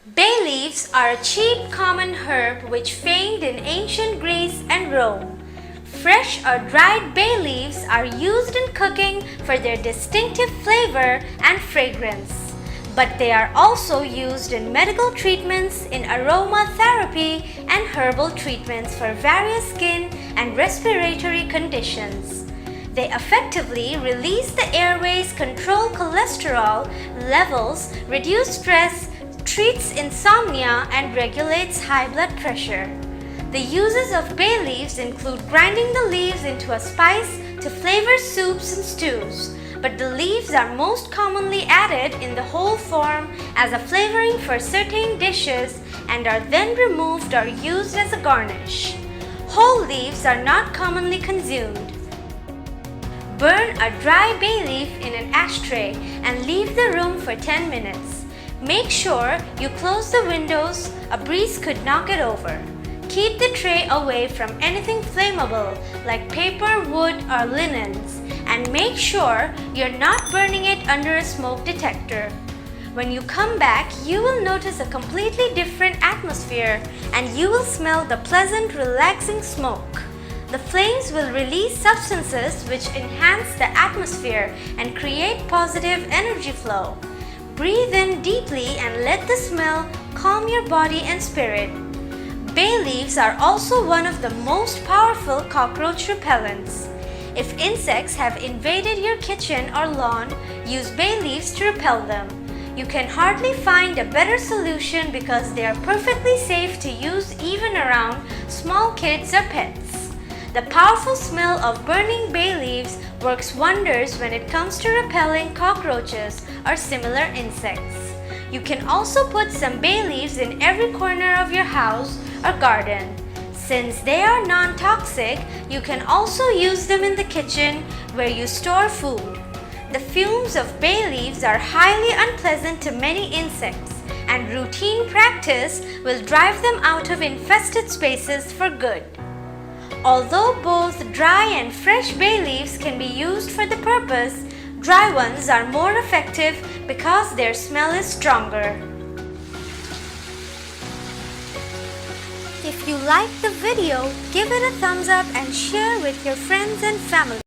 Bay leaves are a cheap common herb which famed in ancient Greece and Rome. Fresh or dried bay leaves are used in cooking for their distinctive flavor and fragrance. But they are also used in medical treatments, in aromatherapy, and herbal treatments for various skin and respiratory conditions. They effectively release the airways, control cholesterol levels, reduce stress, treats insomnia, and regulates high blood pressure. The uses of bay leaves include grinding the leaves into a spice to flavor soups and stews, but the leaves are most commonly added in the whole form as a flavoring for certain dishes and are then removed or used as a garnish. Whole leaves are not commonly consumed. Burn a dry bay leaf in an ashtray and leave the room for 10 minutes. Make sure you close the windows, a breeze could knock it over. Keep the tray away from anything flammable like paper, wood, or linens, and make sure you're not burning it under a smoke detector. When you come back, you will notice a completely different atmosphere and you will smell the pleasant, relaxing smoke. The flames will release substances which enhance the atmosphere and create positive energy flow. Breathe in deeply and let the smell calm your body and spirit. Bay leaves are also one of the most powerful cockroach repellents. If insects have invaded your kitchen or lawn, use bay leaves to repel them. You can hardly find a better solution because they are perfectly safe to use even around small kids or pets. The powerful smell of burning bay leaves works wonders when it comes to repelling cockroaches or similar insects. You can also put some bay leaves in every corner of your house or garden. Since they are non-toxic, you can also use them in the kitchen where you store food. The fumes of bay leaves are highly unpleasant to many insects, and routine practice will drive them out of infested spaces for good. Although both dry and fresh bay leaves can be used for the purpose, dry ones are more effective because their smell is stronger. If you liked the video, give it a thumbs up and share with your friends and family.